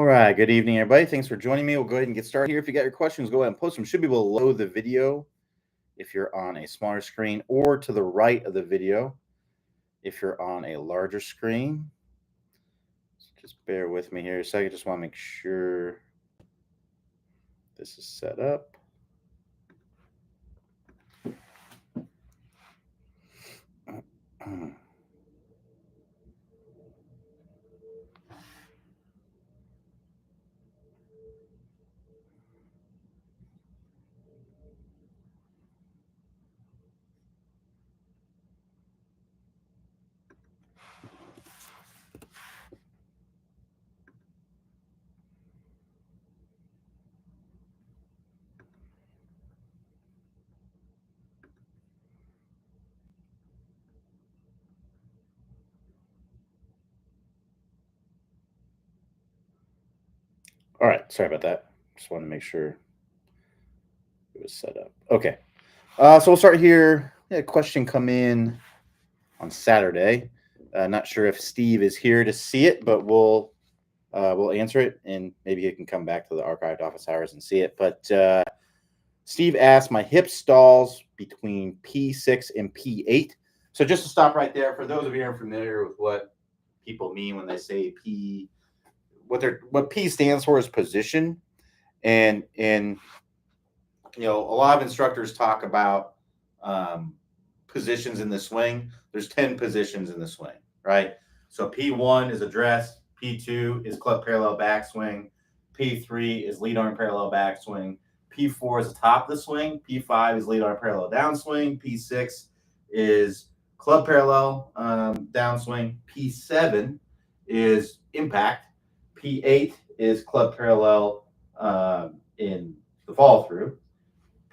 All right. Good evening, everybody. Thanks for joining me. We'll go ahead and get started here. If you got your questions, go ahead and post them. Should be below the video if you're on a smaller screen, or to the right of the video if you're on a larger screen. Just bear with me here a second. Just want to make sure this is set up. All right. Sorry about that. Just wanted to make sure it was set up. Okay. So we'll start here. We had a question come in on Saturday. Not sure if Steve is here to see it, but we'll answer it, and maybe he can come back to the archived office hours and see it. But Steve asked, my hip stalls between P6 and P8. So just to stop right there, for those of you who are familiar with what people mean when they say P, what P stands for is position, and a lot of instructors talk about positions in the swing. There's 10 positions in the swing, right? So P1 is address, P2 is club parallel backswing, P3 is lead arm parallel backswing, P4 is the top of the swing, P5 is lead arm parallel downswing, P6 is club parallel downswing, P7 is impact, P8 is club parallel in the follow through,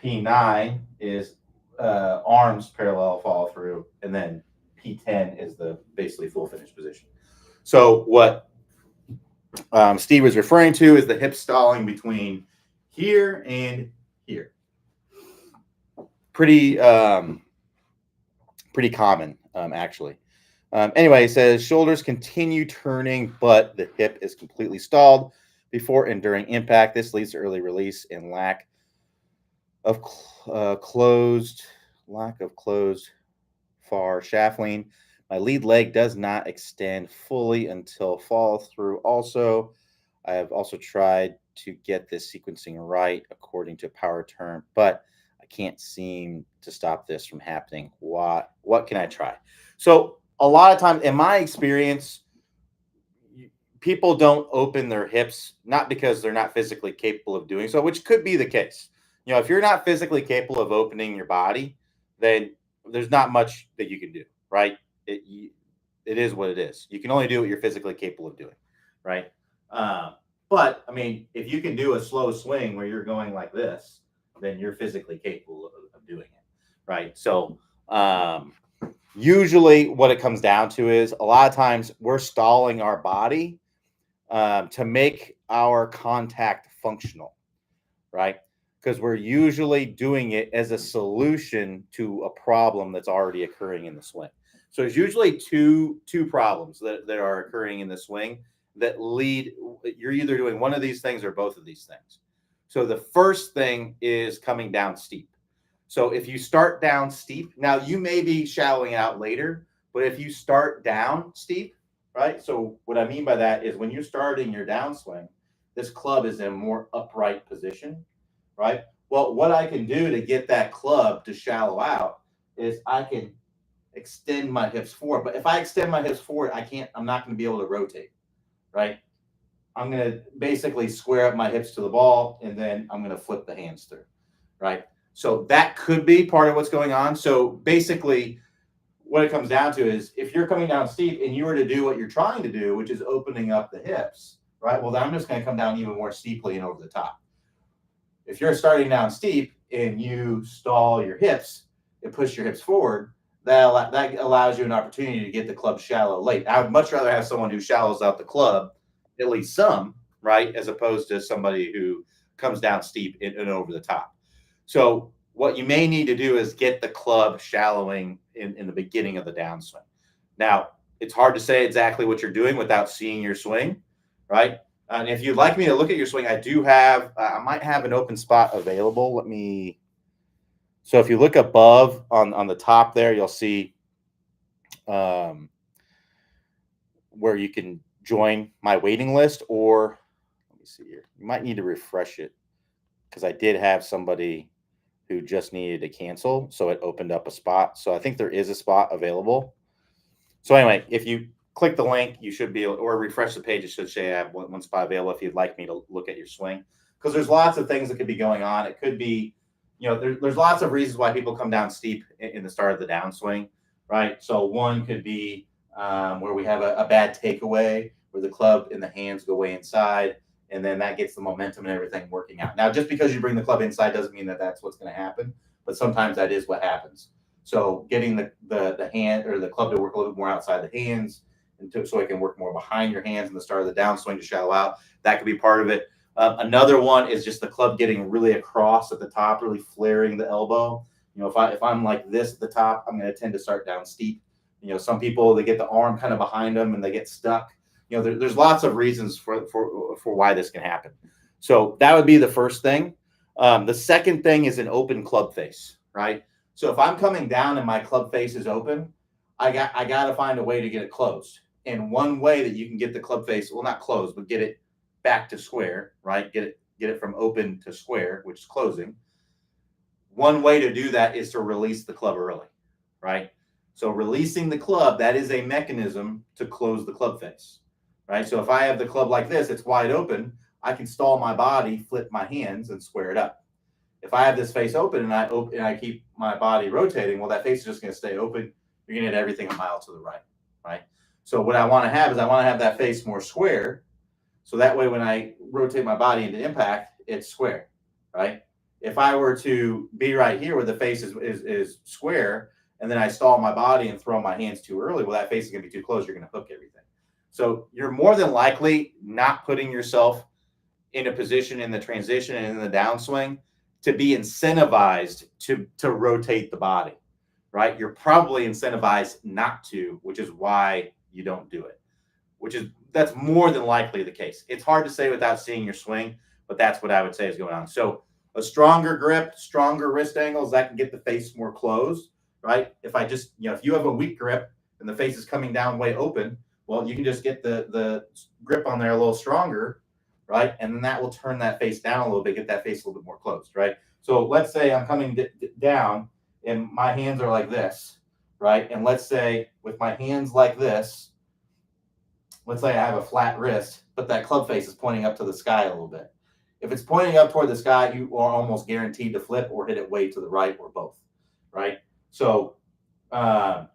P9 is arms parallel follow through, and then P10 is the basically full finish position. So what Steve was referring to is the hip stalling between here and here. Pretty common, actually. Anyway, it says shoulders continue turning, but the hip is completely stalled before and during impact. This leads to early release and lack of closed far shaft lean. My lead leg does not extend fully until follow through. Also, I have also tried to get this sequencing right according to power term, but I can't seem to stop this from happening. What can I try? So a lot of times, in my experience, people don't open their hips, not because they're not physically capable of doing so, which could be the case. If you're not physically capable of opening your body, then there's not much that you can do, right? It is what it is. You can only do what you're physically capable of doing, right? But I mean, if you can do a slow swing where you're going like this, then you're physically capable of doing it, right? So usually what it comes down to is a lot of times we're stalling our body to make our contact functional, right? Because we're usually doing it as a solution to a problem that's already occurring in the swing. So there's usually two problems that are occurring in the swing that lead. You're either doing one of these things or both of these things. So the first thing is coming down steep. So if you start down steep, now you may be shallowing out later, but if you start down steep, right? So what I mean by that is when you're starting your downswing, this club is in a more upright position, right? Well, what I can do to get that club to shallow out is I can extend my hips forward. But if I extend my hips forward, I'm not going to be able to rotate, right? I'm going to basically square up my hips to the ball, and then I'm going to flip the hands through, right? So that could be part of what's going on. So basically what it comes down to is if you're coming down steep and you were to do what you're trying to do, which is opening up the hips, right? Well, then I'm just going to come down even more steeply and over the top. If you're starting down steep and you stall your hips and push your hips forward, that allows you an opportunity to get the club shallow late. I would much rather have someone who shallows out the club, at least some, right, as opposed to somebody who comes down steep and over the top. So what you may need to do is get the club shallowing in the beginning of the downswing. Now, it's hard to say exactly what you're doing without seeing your swing, right? And if you'd like me to look at your swing, I do have, I might have an open spot available. Let me, so if you look above on the top there, you'll see where you can join my waiting list, or let me see here. You might need to refresh it because I did have somebody who just needed to cancel, so it opened up a spot. So I think there is a spot available. So anyway, if you click the link, you should be able, or refresh the page, it should say I have one spot available if you'd like me to look at your swing. Because there's lots of things that could be going on. It could be, there's lots of reasons why people come down steep in the start of the downswing, right? So one could be where we have a bad takeaway, where the club and the hands go way inside, and then that gets the momentum and everything working out. Now, just because you bring the club inside doesn't mean that that's what's going to happen, but sometimes that is what happens. So getting the hand or the club to work a little bit more outside the hands, so it can work more behind your hands in the start of the downswing to shallow out, that could be part of it. Another one is just the club getting really across at the top, really flaring the elbow. If I'm like this at the top, I'm going to tend to start down steep. Some people, they get the arm kind of behind them and they get stuck. There's lots of reasons for why this can happen. So that would be the first thing. The second thing is an open club face, right? So if I'm coming down and my club face is open, I got to find a way to get it closed. And one way that you can get the club face, well, not closed, but get it back to square, right? Get it from open to square, which is closing. One way to do that is to release the club early, right? So releasing the club, that is a mechanism to close the club face, right? So if I have the club like this, it's wide open, I can stall my body, flip my hands, and square it up. If I have this face open and I keep my body rotating, well, that face is just going to stay open. You're going to hit everything a mile to the right, right? So what I want to have is I want to have that face more square. So that way, when I rotate my body into impact, it's square, right? If I were to be right here where the face is square, and then I stall my body and throw my hands too early, well, that face is going to be too close. You're going to hook everything. So you're more than likely not putting yourself in a position in the transition and in the downswing to be incentivized to rotate the body, right? You're probably incentivized not to, which is why you don't do it, that's more than likely the case. It's hard to say without seeing your swing, but that's what I would say is going on. So a stronger grip, stronger wrist angles, that can get the face more closed, right? If I just, if you have a weak grip and the face is coming down way open, well, you can just get the grip on there a little stronger, right? And then that will turn that face down a little bit, get that face a little bit more closed, right? So let's say I'm coming down and my hands are like this, right? And let's say with my hands like this, let's say I have a flat wrist, but that club face is pointing up to the sky a little bit. If it's pointing up toward the sky, you are almost guaranteed to flip or hit it way to the right or both, right? So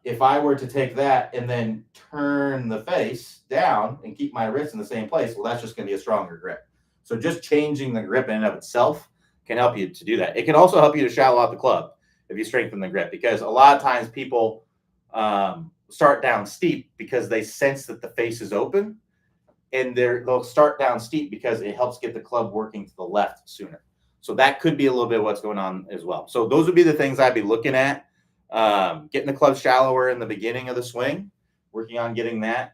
if I were to take that and then turn the face down and keep my wrist in the same place, well, that's just going to be a stronger grip. So just changing the grip in and of itself can help you to do that. It can also help you to shallow out the club if you strengthen the grip, because a lot of times people start down steep because they sense that the face is open, and they'll start down steep because it helps get the club working to the left sooner. So that could be a little bit what's going on as well. So those would be the things I'd be looking at. Getting the club shallower in the beginning of the swing, working on getting that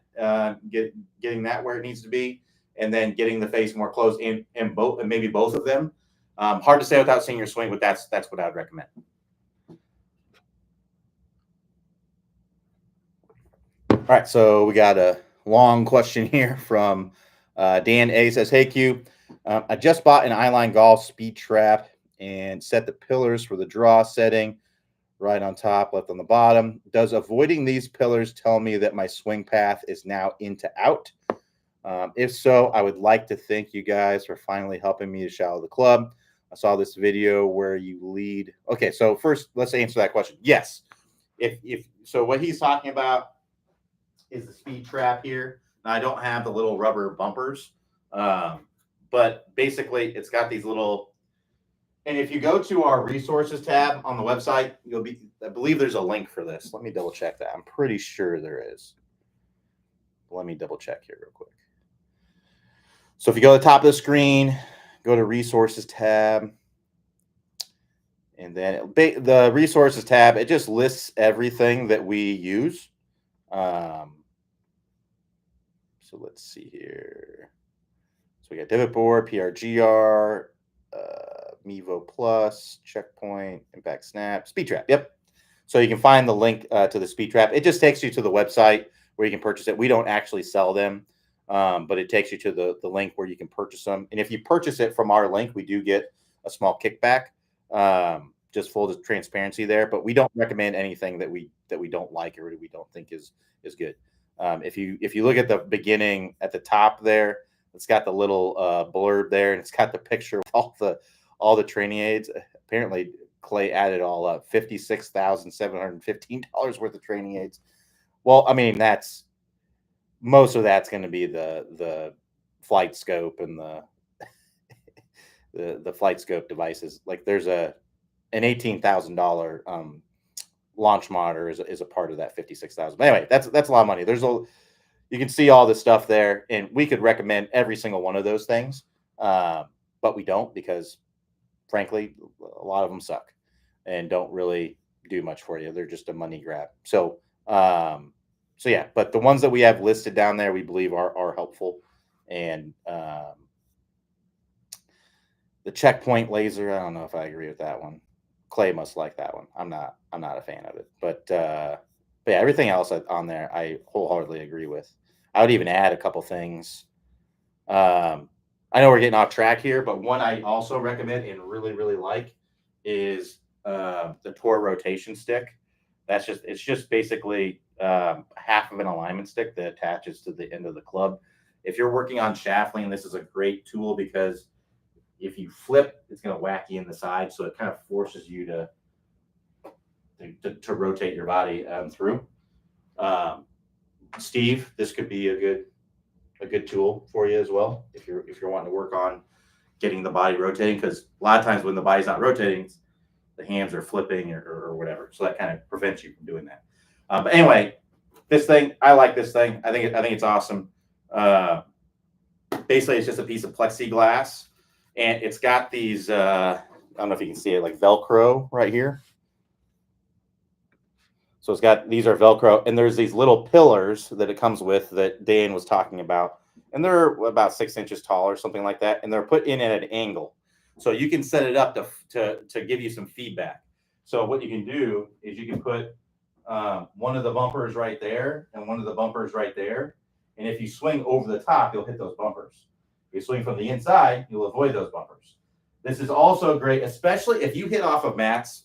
getting that where it needs to be, and then getting the face more closed in both, and maybe both of them. Hard to say without seeing your swing, but that's what I would recommend. All right, so we got a long question here from Dan A. Says, "Hey Q, I just bought an Eyeline Golf speed trap and set the pillars for the draw setting right on top, left on the bottom. Does avoiding these pillars tell me that my swing path is now into out? If so, I would like to thank you guys for finally helping me to shallow the club. I saw this video where you lead." Okay, so first let's answer that question. Yes, if so, what he's talking about is the speed trap here. Now, I don't have the little rubber bumpers, but basically it's got these little, and if you go to our resources tab on the website, I believe there's a link for this. Let me double check that. I'm pretty sure there is. Let me double check here real quick. So if you go to the top of the screen, go to resources tab, and then the resources tab, it just lists everything that we use. So let's see here. So we got divot board, PRGR, Mevo Plus, checkpoint, impact snap, speed trap. Yep. So you can find the link to the speed trap. It just takes you to the website where you can purchase it. We don't actually sell them, but it takes you to the link where you can purchase them. And if you purchase it from our link, we do get a small kickback. Just full transparency there, but we don't recommend anything that we don't like or we don't think is good. If you look at the beginning at the top there, it's got the little blurb there, and it's got the picture of all the training aids. Apparently, Clay added all up $56,715 worth of training aids. Well, I mean most of that's going to be the flight scope and the flight scope devices. Like there's an $18,000 launch monitor is a part of that 56,000. But anyway, that's a lot of money. You can see all this stuff there, and we could recommend every single one of those things, but we don't because, frankly, a lot of them suck and don't really do much for you. They're just a money grab. So yeah. But the ones that we have listed down there, we believe are helpful, and the checkpoint laser. I don't know if I agree with that one. Clay must like that one. I'm not a fan of it, but yeah, everything else on there I wholeheartedly agree with. I would even add a couple things. I know we're getting off track here, but one I also recommend and really like is the Tor rotation stick. It's just basically half of an alignment stick that attaches to the end of the club. If you're working on shaft lean, this is a great tool because if you flip, it's going to whack you in the side, so it kind of forces you to rotate your body through. Steve, this could be a good tool for you as well if you're wanting to work on getting the body rotating, because a lot of times when the body's not rotating, the hands are flipping or whatever, so that kind of prevents you from doing that. But anyway, this thing, I like this thing. I think it's awesome. Basically, it's just a piece of plexiglass. And it's got these, I don't know if you can see it, like Velcro right here. So these are Velcro, and there's these little pillars that it comes with that Dan was talking about. And they're about 6 inches tall or something like that. And they're put in at an angle. So you can set it up to give you some feedback. So what you can do is you can put one of the bumpers right there and one of the bumpers right there. And if you swing over the top, you'll hit those bumpers. If you swing from the inside, you'll avoid those bumpers. This is also great, especially if you hit off of mats.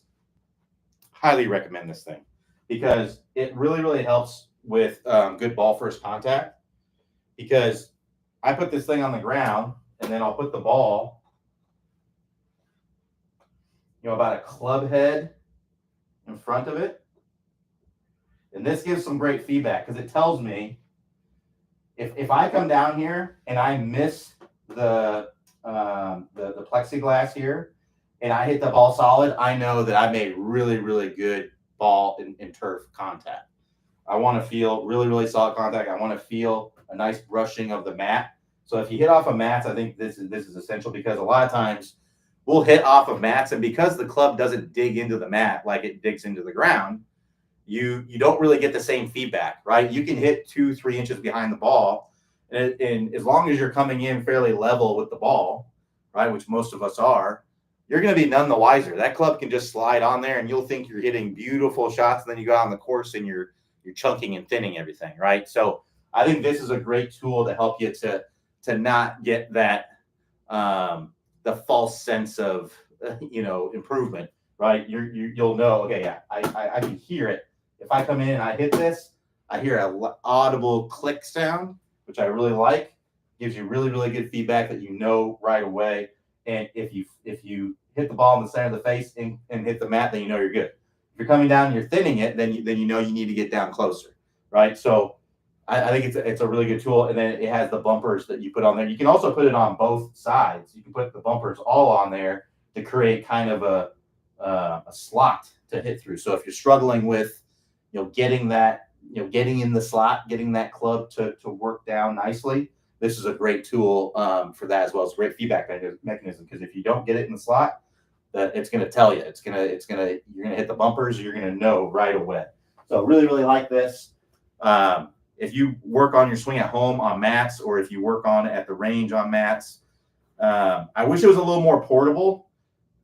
Highly recommend this thing because it really helps with good ball first contact. Because I put this thing on the ground and then I'll put the ball, about a club head in front of it. And this gives some great feedback because it tells me if I come down here and I miss the plexiglass here and I hit the ball solid, I know that I made really good ball and turf contact. I want to feel really solid contact. I want to feel a nice brushing of the mat. So if you hit off of mats, I think this is essential because a lot of times we'll hit off of mats, and because the club doesn't dig into the mat like it digs into the ground, you don't really get the same feedback, right? You can hit 2-3 inches behind the ball, and as long as you're coming in fairly level with the ball, right, which most of us are, you're going to be none the wiser. That club can just slide on there, and you'll think you're hitting beautiful shots, and then you go out on the course and you're chunking and thinning everything, right? So I think this is a great tool to help you to not get that the false sense of improvement, right? You'll know, okay, yeah, I can hear it. If I come in and I hit this, I hear an audible click sound, which I really like. Gives you really good feedback that you know right away. And if you hit the ball in the center of the face and hit the mat, then you know you're good. If you're coming down and you're thinning it, then you know you need to get down closer, right? So I think it's a really good tool. And then it has the bumpers that you put on there. You can also put it on both sides. You can put the bumpers all on there to create kind of a slot to hit through. So if you're struggling with getting that, getting in the slot, getting that club to work down nicely, this is a great tool for that as well. It's a great feedback mechanism because if you don't get it in the slot, it's going to tell you. You're going to hit the bumpers. You're going to know right away. So really like this. if you work on your swing at home on mats, or if you work on it at the range on mats, I wish it was a little more portable,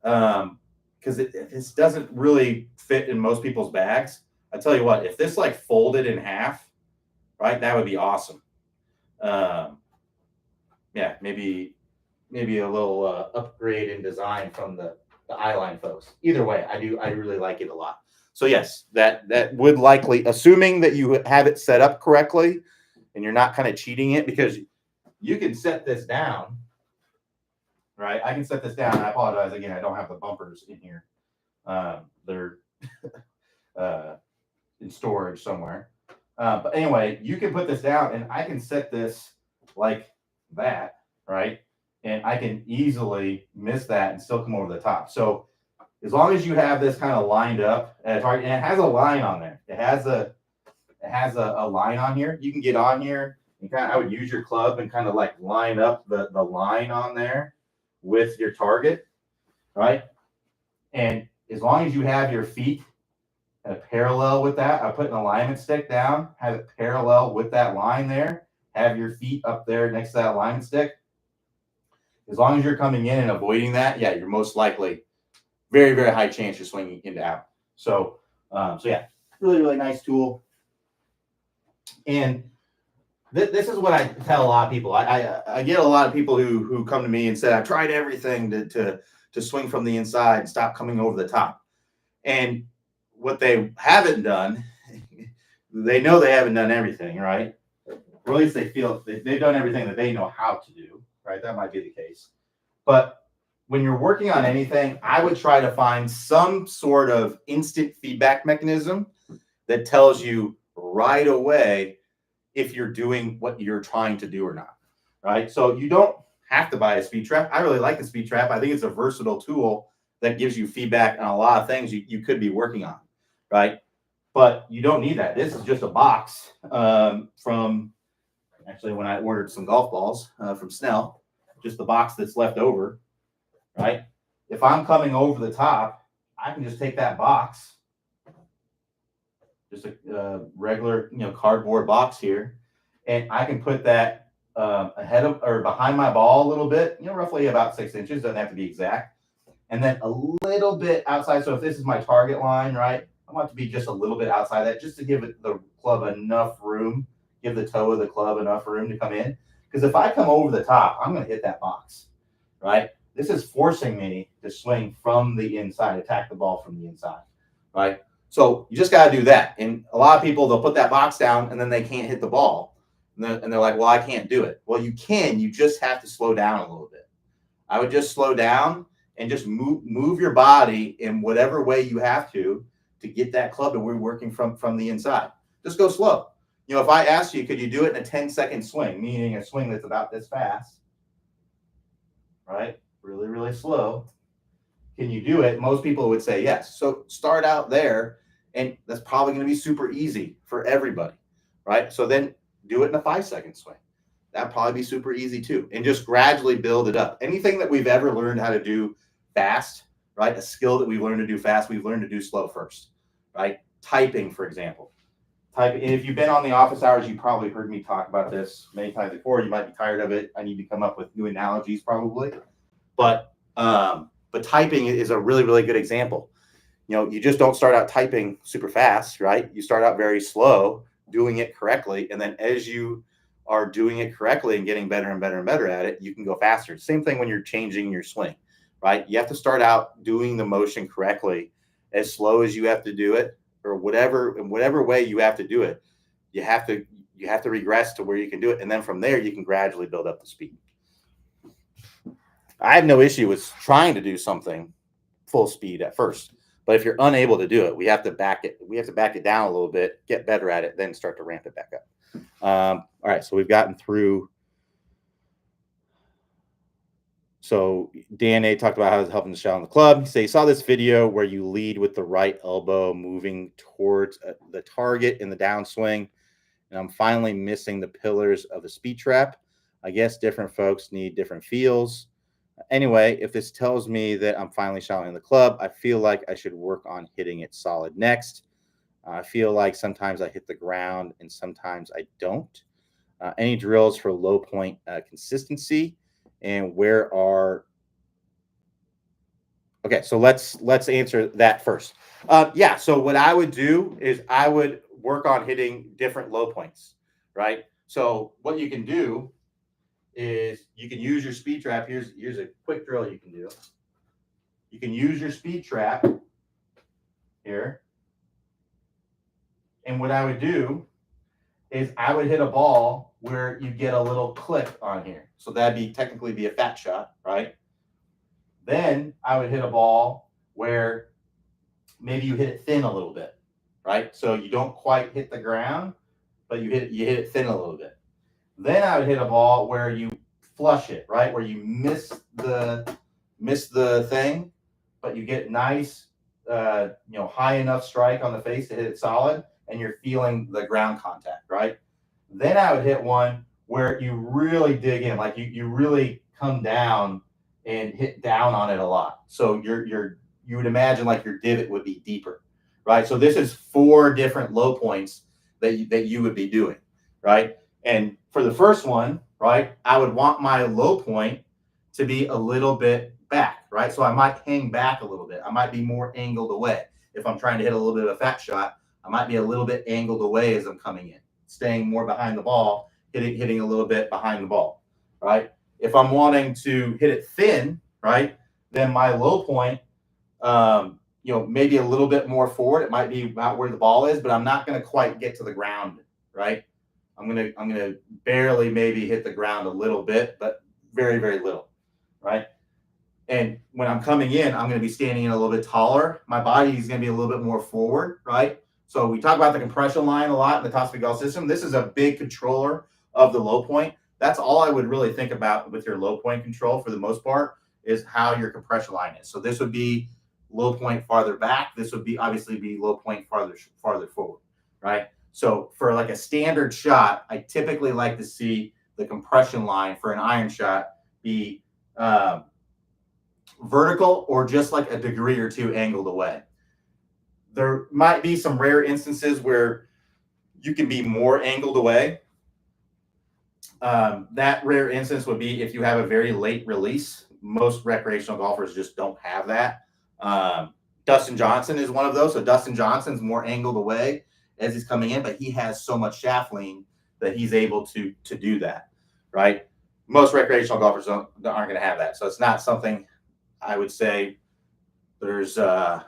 because this doesn't really fit in most people's bags. I tell you what, if this like folded in half, right, that would be awesome. Yeah, maybe a little upgrade in design from the eyeline folks. Either way, I really like it a lot. So yes, that would likely, assuming that you have it set up correctly and you're not kind of cheating it, because you can set this down, right? I can set this down. I apologize again, I don't have the bumpers in here. They're in storage somewhere. But anyway, you can put this down and I can set this like that, right? And I can easily miss that and still come over the top. So as long as you have this kind of lined up, and it has a line on there. It has a line on here. You can get on here and kind of, I would use your club and kind of like line up the line on there with your target, right? And as long as you have your feet parallel with that, I put an alignment stick down, have it parallel with that line there, have your feet up there next to that alignment stick. As long as you're coming in and avoiding that, yeah, you're most likely very, very high chance you're swinging into out. So, yeah, really, really nice tool. And this is what I tell a lot of people. I get a lot of people who come to me and say, I've tried everything to swing from the inside and stop coming over the top. And what they haven't done, they know they haven't done everything, right? Or at least they feel they've done everything that they know how to do, right? That might be the case. But when you're working on anything, I would try to find some sort of instant feedback mechanism that tells you right away if you're doing what you're trying to do or not, right? So you don't have to buy a speed trap. I really like the speed trap. I think it's a versatile tool that gives you feedback on a lot of things you could be working on, right? But you don't need that. This is just a box from, actually, when I ordered some golf balls from Snell, just the box that's left over, right? If I'm coming over the top, I can just take that box, just a regular, cardboard box here, and I can put that ahead of or behind my ball a little bit, roughly about 6 inches, doesn't have to be exact, and then a little bit outside. So if this is my target line, right, I want it to be just a little bit outside that, just to give the club enough room, give the toe of the club enough room to come in. Because if I come over the top, I'm going to hit that box, right? This is forcing me to swing from the inside, attack the ball from the inside, right? So you just got to do that. And a lot of people, they'll put that box down and then they can't hit the ball. And they're like, well, I can't do it. Well, you can. You just have to slow down a little bit. I would just slow down and just move your body in whatever way you have to get that club that we're working from the inside. Just go slow. If I asked you, could you do it in a 10-second swing, meaning a swing that's about this fast, right? Really, really slow. Can you do it? Most people would say yes. So start out there, and that's probably going to be super easy for everybody, right? So then do it in a 5-second swing. That'd probably be super easy too. And just gradually build it up. Anything that we've ever learned how to do fast, right? A skill that we've learned to do fast, we've learned to do slow first, right? Typing, for example. And if you've been on the office hours, you probably heard me talk about this many times before. You might be tired of it. I need to come up with new analogies probably. But typing is a really, really good example. You just don't start out typing super fast, right? You start out very slow, doing it correctly. And then as you are doing it correctly and getting better and better and better at it, you can go faster. Same thing when you're changing your swing, right? You have to start out doing the motion correctly, as slow as you have to do it, or whatever way you have to do it. You have to regress to where you can do it. And then from there, you can gradually build up the speed. I have no issue with trying to do something full speed at first, but if you're unable to do it, we have to back it down a little bit, get better at it, then start to ramp it back up. All right, so we've gotten through. So Dan A talked about how it's helping the shot on the club. He said he saw this video where you lead with the right elbow moving towards the target in the downswing, and I'm finally missing the pillars of the speed trap. I guess different folks need different feels. Anyway, if this tells me that I'm finally shotting the club, I feel like I should work on hitting it solid next. I feel like sometimes I hit the ground and sometimes I don't. Any drills for low point consistency, and where are okay? So let's answer that first. Yeah. So what I would do is I would work on hitting different low points, right? So what you can do is you can use your speed trap. Here's a quick drill you can do. You can use your speed trap here, and what I would do is I would hit a ball where you get a little click on here. So that'd be technically be a fat shot, right? Then I would hit a ball where maybe you hit it thin a little bit, right? So you don't quite hit the ground, but you hit it thin a little bit. Then I would hit a ball where you flush it, right? Where you miss the thing, but you get nice, high enough strike on the face to hit it solid, and you're feeling the ground contact, right? Then I would hit one where you really dig in, like you really come down and hit down on it a lot. So you would imagine like your divot would be deeper, right? So this is 4 different low points that you would be doing, right? And for the first one, right, I would want my low point to be a little bit back, right? So I might hang back a little bit. I might be more angled away. If I'm trying to hit a little bit of a fat shot, I might be a little bit angled away as I'm coming in, staying more behind the ball, hitting a little bit behind the ball, right? If I'm wanting to hit it thin, right, then my low point, maybe a little bit more forward. It might be about where the ball is, but I'm not going to quite get to the ground, right? I'm gonna barely maybe hit the ground a little bit, but very, very little, right? And when I'm coming in, I'm going to be standing in a little bit taller. My body is going to be a little bit more forward, right? So we talk about the compression line a lot in the Tospic golf system. This is a big controller of the low point. That's all I would really think about with your low point control for the most part is how your compression line is. So this would be low point farther back. This would be obviously be low point farther forward, right? So for like a standard shot, I typically like to see the compression line for an iron shot be vertical or just like a degree or 2 angled away. There might be some rare instances where you can be more angled away. That rare instance would be if you have a very late release. Most recreational golfers just don't have that. Dustin Johnson is one of those. So Dustin Johnson's more angled away as he's coming in, but he has so much shaft lean that he's able to do that, right? Most recreational golfers aren't going to have that. So it's not something I would say there's a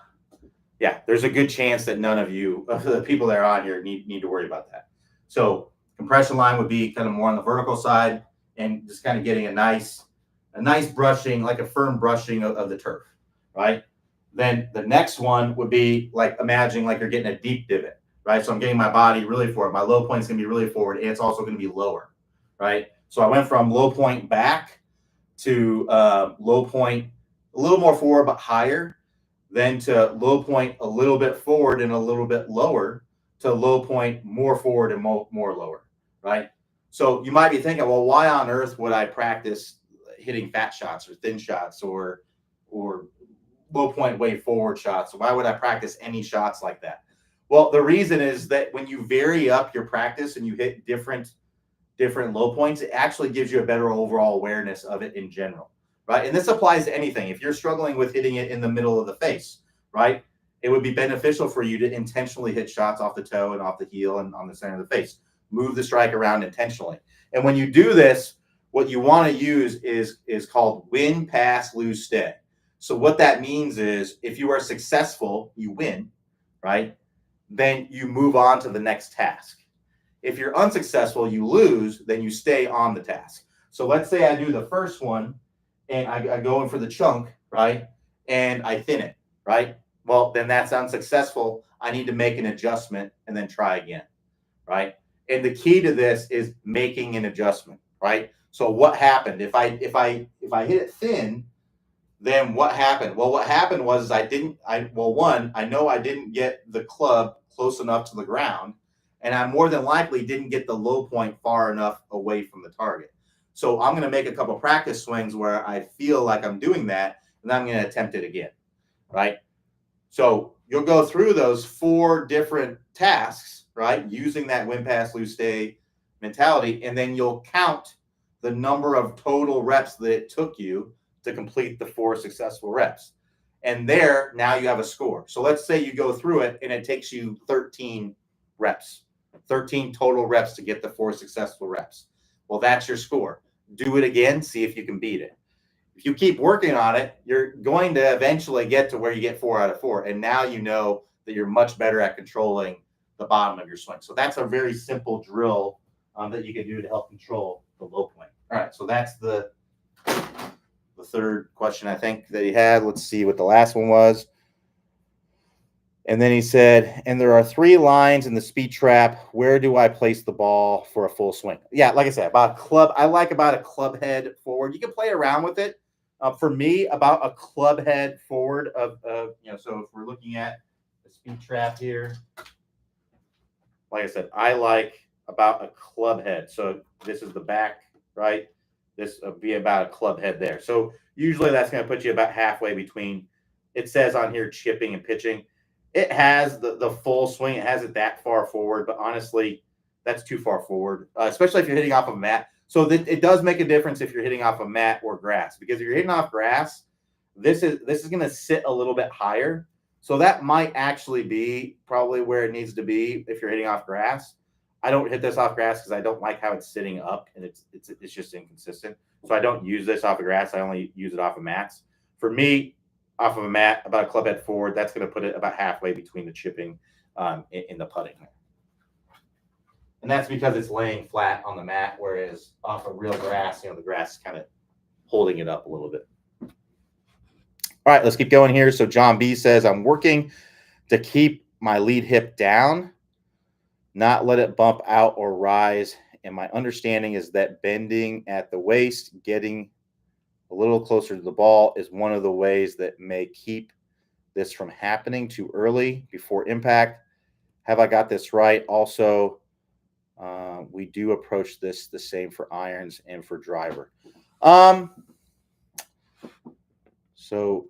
good chance that none of you, of the people that are on here, need to worry about that. So compression line would be kind of more on the vertical side and just kind of getting a nice brushing, like a firm brushing of the turf, right? Then the next one would be like imagining like you're getting a deep divot, right? So I'm getting my body really forward. My low point is going to be really forward, and it's also going to be lower, right? So I went from low point back to low point a little more forward but higher, then to low point a little bit forward and a little bit lower, to low point more forward and more lower, right? So you might be thinking, well, why on earth would I practice hitting fat shots or thin shots or low point way forward shots? Why would I practice any shots like that? Well, the reason is that when you vary up your practice and you hit different low points, it actually gives you a better overall awareness of it in general, right? And this applies to anything. If you're struggling with hitting it in the middle of the face, right, it would be beneficial for you to intentionally hit shots off the toe and off the heel and on the center of the face. Move the strike around intentionally. And when you do this, what you want to use is called win, pass, lose, stay. So what that means is if you are successful, you win, right? Then you move on to the next task. If you're unsuccessful, you lose, then you stay on the task. So let's say I do the first one and I go in for the chunk, right? And I thin it, right? Well, then that's unsuccessful. I need to make an adjustment and then try again, right? And the key to this is making an adjustment, right? So what happened? If I hit it thin, then what happened? Well, what happened was I know I didn't get the club close enough to the ground, and I more than likely didn't get the low point far enough away from the target. So I'm going to make a couple practice swings where I feel like I'm doing that, and I'm going to attempt it again, right? So you'll go through those 4 different tasks, right? Using that win, pass, lose, stay mentality. And then you'll count the number of total reps that it took you to complete the 4 successful reps. And there, now you have a score. So let's say you go through it and it takes you 13 reps, 13 total reps to get the 4 successful reps. Well, that's your score. Do it again, see if you can beat it. If you keep working on it, you're going to eventually get to where you get 4 out of 4. And now you know that you're much better at controlling the bottom of your swing. So that's a very simple drill that you can do to help control the low point. All right, so that's the third question I think that he had. Let's see what the last one was. And then he said, and there are 3 lines in the speed trap. Where do I place the ball for a full swing? Yeah, like I said, about a club head forward. You can play around with it. For me, about a club head forward of so if we're looking at the speed trap here, like I said, I like about a club head. So this is the back, right? This would be about a club head there. So usually that's going to put you about halfway between, it says on here, chipping and pitching. It has the full swing. It has it that far forward, but honestly, that's too far forward, especially if you're hitting off a mat. So it does make a difference if you're hitting off a mat or grass, because if you're hitting off grass, this is going to sit a little bit higher. So that might actually be probably where it needs to be if you're hitting off grass. I don't hit this off grass because I don't like how it's sitting up, and it's just inconsistent. So I don't use this off of grass. I only use it off of mats. For me, off of a mat, about a club head forward, that's going to put it about halfway between the chipping in the putting. And that's because it's laying flat on the mat, whereas off of real grass, the grass is kind of holding it up a little bit. All right, let's keep going here. So John B says, I'm working to keep my lead hip down, not let it bump out or rise. And my understanding is that bending at the waist, getting a little closer to the ball, is one of the ways that may keep this from happening too early before impact. Have I got this right? Also, we do approach this the same for irons and for driver. So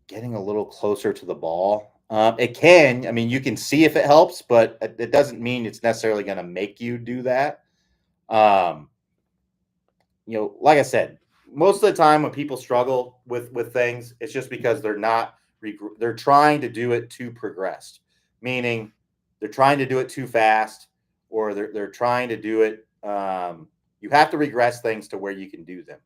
getting a little closer to the ball, it can, you can see if it helps, but it doesn't mean it's necessarily going to make you do that. Like I said, most of the time when people struggle with things, it's just because they're trying to do it too progressed, meaning they're trying to do it too fast, or they're trying to do it. You have to regress things to where you can do them,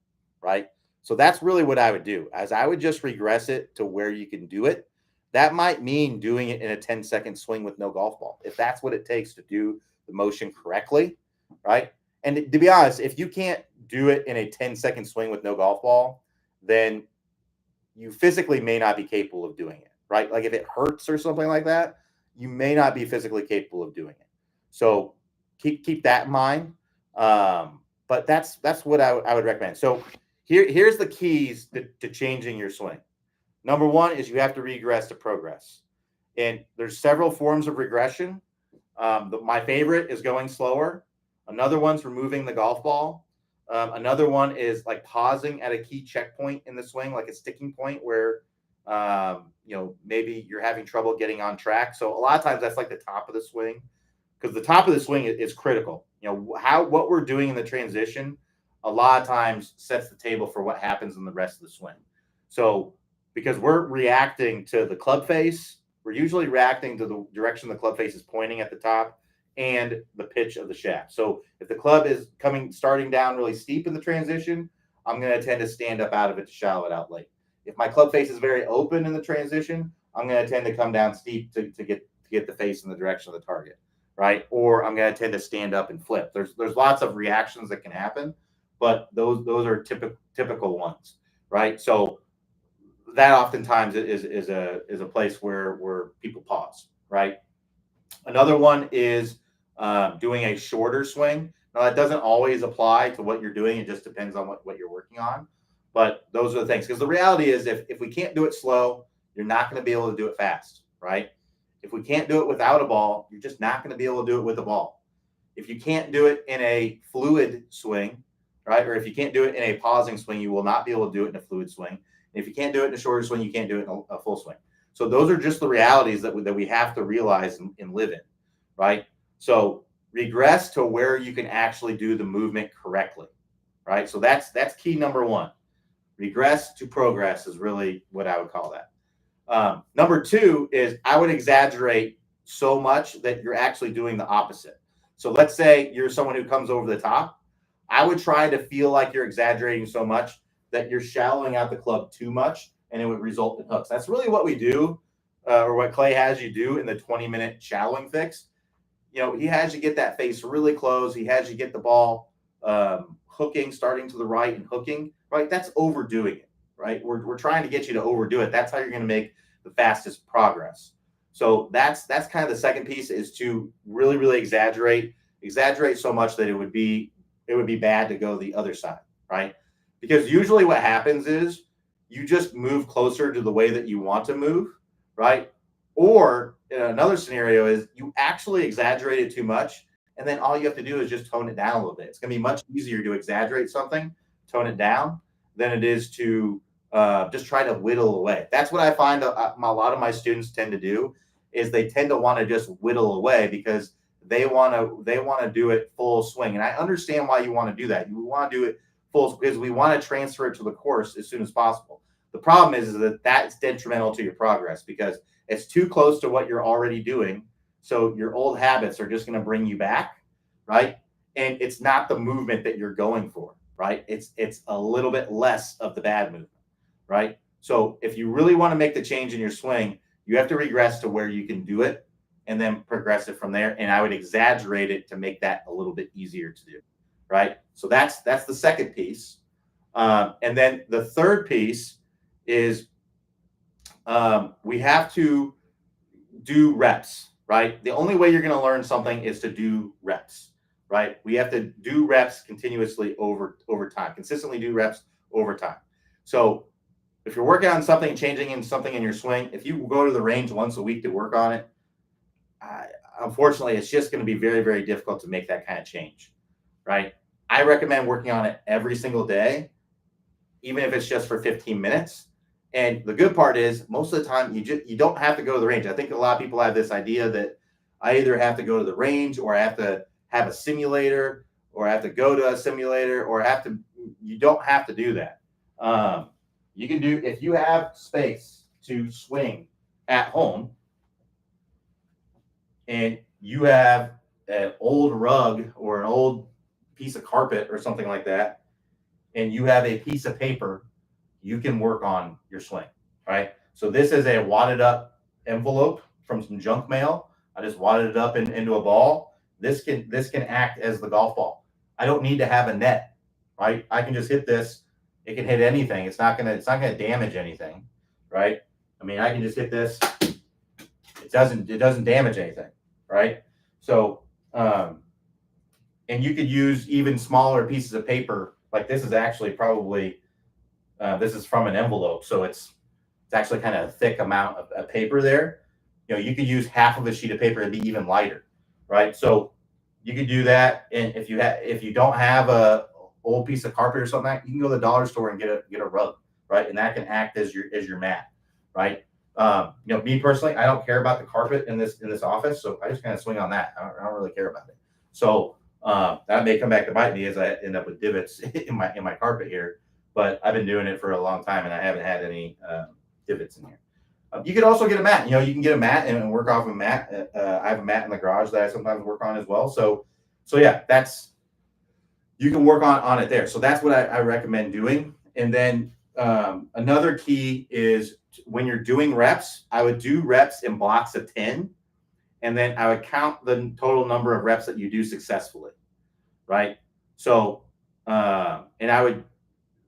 right? So that's really what I would do, as I would just regress it to where you can do it. That might mean doing it in a 10-second swing with no golf ball, if that's what it takes to do the motion correctly, right? And to be honest, if you can't do it in a 10-second swing with no golf ball, then you physically may not be capable of doing it, right? Like if it hurts or something like that, you may not be physically capable of doing it. So keep that in mind. But that's what I would recommend. So here's the keys to changing your swing. Number one is you have to regress to progress. And there's several forms of regression. My favorite is going slower. Another one's removing the golf ball. Another one is like pausing at a key checkpoint in the swing, like a sticking point where, maybe you're having trouble getting on track. So a lot of times that's like the top of the swing, because the top of the swing is critical. What we're doing in the transition a lot of times sets the table for what happens in the rest of the swing. So because we're reacting to the club face, we're usually reacting to the direction the club face is pointing at the top and the pitch of the shaft. So if the club is starting down really steep in the transition, I'm going to tend to stand up out of it to shallow it out late. If my club face is very open in the transition, I'm going to tend to come down steep to get the face in the direction of the target, right? Or I'm going to tend to stand up and flip. There's lots of reactions that can happen, but those are typical ones, right? So that oftentimes is a place where people pause, right? Another one is doing a shorter swing. Now that doesn't always apply to what you're doing. It just depends on what you're working on. But those are the things. Because the reality is if we can't do it slow, you're not going to be able to do it fast, right? If we can't do it without a ball, you're just not going to be able to do it with a ball. If you can't do it in a fluid swing, right? Or if you can't do it in a pausing swing, you will not be able to do it in a fluid swing. And if you can't do it in a shorter swing, you can't do it in a full swing. So those are just the realities that we have to realize and live in, right? So regress to where you can actually do the movement correctly, right? So that's key number one. Regress to progress is really what I would call that. Number two is I would exaggerate so much that you're actually doing the opposite. So let's say you're someone who comes over the top. I would try to feel like you're exaggerating so much that you're shallowing out the club too much, and it would result in hooks. That's really what we do, or what Clay has you do in the 20-minute shallowing fix. He has you get that face really close. He has you get the ball hooking, starting to the right and hooking, right? That's overdoing it, right? We're trying to get you to overdo it. That's how you're going to make the fastest progress. So that's kind of the second piece, is to really, really exaggerate so much that it would be bad to go the other side, right? Because usually what happens is you just move closer to the way that you want to move, right? Or in another scenario is you actually exaggerate it too much, and then all you have to do is just tone it down a little bit. It's going to be much easier to exaggerate something, tone it down, than it is to just try to whittle away. That's what I find a lot of my students tend to do, is they tend to want to just whittle away because they want to do it full swing. And I understand why you want to do that. You want to do it full because we want to transfer it to the course as soon as possible. The problem is that that's detrimental to your progress because it's too close to what you're already doing. So your old habits are just going to bring you back, right? And it's not the movement that you're going for, right? It's a little bit less of the bad movement, right? So if you really want to make the change in your swing, you have to regress to where you can do it and then progress it from there. And I would exaggerate it to make that a little bit easier to do, right? So that's the second piece. And then the third piece is we have to do reps, right? The only way you're going to learn something is to do reps, right? We have to do reps continuously over time, consistently do reps over time. So if you're working on something, changing in something in your swing, if you go to the range once a week to work on it, unfortunately, it's just going to be very, very difficult to make that kind of change, right? I recommend working on it every single day, even if it's just for 15 minutes. And the good part is most of the time you don't have to go to the range. I think a lot of people have this idea that I either have to go to the range or I have to have a simulator or I have to go to a simulator or you don't have to do that. You can do, if you have space to swing at home and you have an old rug or an old piece of carpet or something like that, and you have a piece of paper, you can work on your swing, right? So this is a wadded up envelope from some junk mail. I just wadded it up into a ball. This can act as the golf ball. I don't need to have a net, right? I can just hit this. It can hit anything. It's not gonna damage anything, right? I mean, I can just hit this. It doesn't damage anything, right? So, and you could use even smaller pieces of paper. Like this is actually probably this is from an envelope, so it's actually kind of a thick amount of paper there. You could use half of a sheet of paper and be even lighter, right? So you could do that. And if you don't have a old piece of carpet or something, you can go to the dollar store and get a rug, right? And that can act as your mat, right? Me personally, I don't care about the carpet in this office, so I just kind of swing on that. I don't really care about it. So that may come back to bite me as I end up with divots in my carpet here. But I've been doing it for a long time, and I haven't had any divots in here. You could also get a mat. You can get a mat and work off a mat. I have a mat in the garage that I sometimes work on as well. So yeah, you can work on it there. So that's what I recommend doing. And then another key is when you're doing reps, I would do reps in blocks of 10, and then I would count the total number of reps that you do successfully, right? So and I would.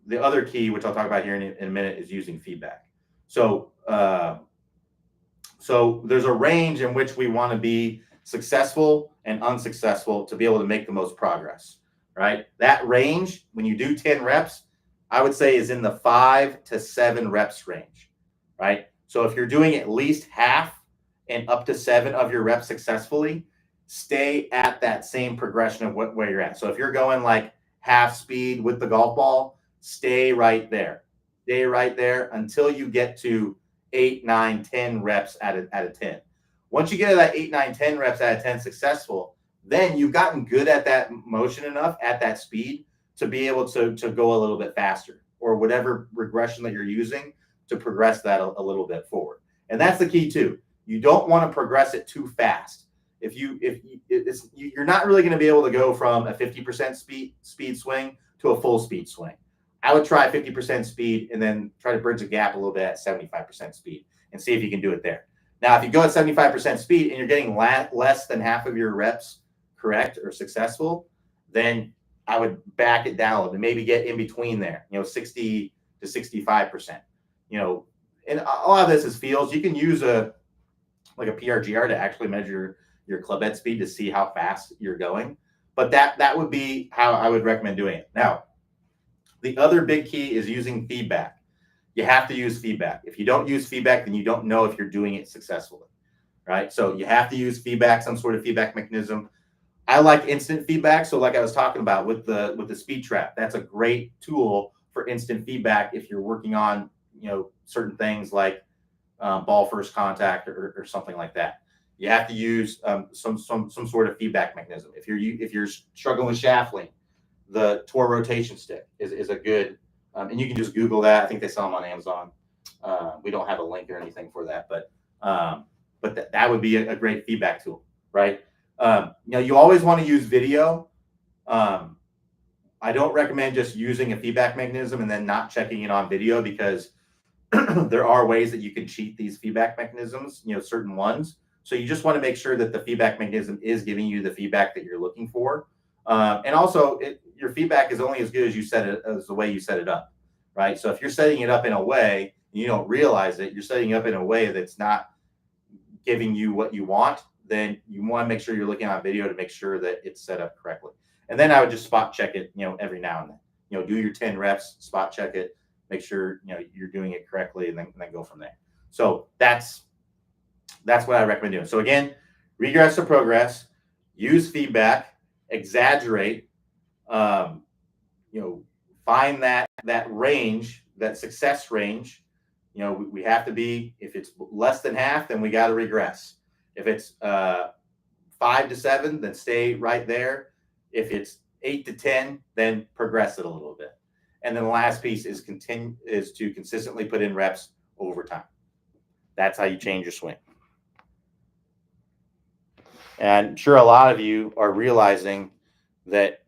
The other key, which I'll talk about here in a minute, is using feedback. So there's a range in which we want to be successful and unsuccessful to be able to make the most progress, right? That range, when you do 10 reps, I would say is in the 5 to 7 reps range, right? So if you're doing at least half and up to 7 of your reps successfully, stay at that same progression of where you're at. So if you're going like half speed with the golf ball, stay right there until you get to 8, 9, 10 reps out of 10. Once you get to that 8, 9, 10 reps out of 10 successful, then you've gotten good at that motion enough at that speed to be able to go a little bit faster, or whatever regression that you're using to progress that a little bit forward. And that's the key too. You don't want to progress it too fast. You're not really going to be able to go from a 50% speed swing to a full speed swing. I would try 50% speed and then try to bridge the gap a little bit at 75% speed and see if you can do it there. Now, if you go at 75% speed and you're getting less than half of your reps correct or successful, then I would back it down a little bit, maybe get in between there, 60 to 65%. And a lot of this is feels. You can use a PRGR to actually measure your club head speed to see how fast you're going. But that would be how I would recommend doing it. Now, the other big key is using feedback. You have to use feedback. If you don't use feedback, then you don't know if you're doing it successfully, right? So you have to use feedback, some sort of feedback mechanism. I like instant feedback. So like I was talking about with the speed trap, that's a great tool for instant feedback if you're working on, certain things like ball first contact or something like that. You have to use some sort of feedback mechanism. If you're struggling with shaft lean, the Tor rotation stick is a good, and you can just Google that. I think they sell them on Amazon. We don't have a link or anything for that, but that would be a great feedback tool, right? You always want to use video. I don't recommend just using a feedback mechanism and then not checking it on video, because there are ways that you can cheat these feedback mechanisms, certain ones. So you just want to make sure that the feedback mechanism is giving you the feedback that you're looking for. And also your feedback is only as good as as the way you set it up, right? So if you're setting it up in a way and you don't realize it, you're setting it up in a way that's not giving you what you want, then you want to make sure you're looking on video to make sure that it's set up correctly. And then I would just spot check it, every now and then, do your 10 reps, spot check it, make sure, you're doing it correctly, and then go from there. So that's what I recommend doing. So again, regress to progress, use feedback, exaggerate, find that range, that success range. We have to be, if it's less than half, then we got to regress. If it's 5 to 7, then stay right there. If it's 8 to 10, then progress it a little bit. And then the last piece is to consistently put in reps over time. That's how you change your swing. And I'm sure a lot of you are realizing that,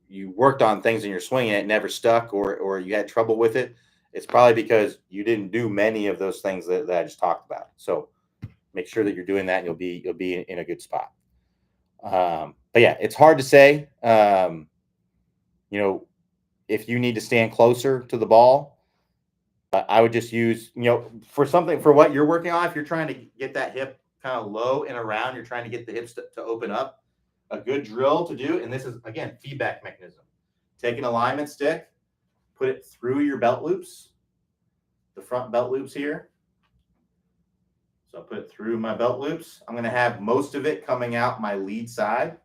you worked on things in your swing and it never stuck, or you had trouble with it. It's probably because you didn't do many of those things that I just talked about. So make sure that you're doing that, and you'll be in a good spot. But yeah, it's hard to say, if you need to stand closer to the ball. I would just use, for what you're working on, if you're trying to get that hip kind of low and around, you're trying to get the hips to open up, a good drill to do. And this is, again, feedback mechanism. Take an alignment stick, put it through your belt loops, the front belt loops here. So I put it through my belt loops. I'm going to have most of it coming out my lead side.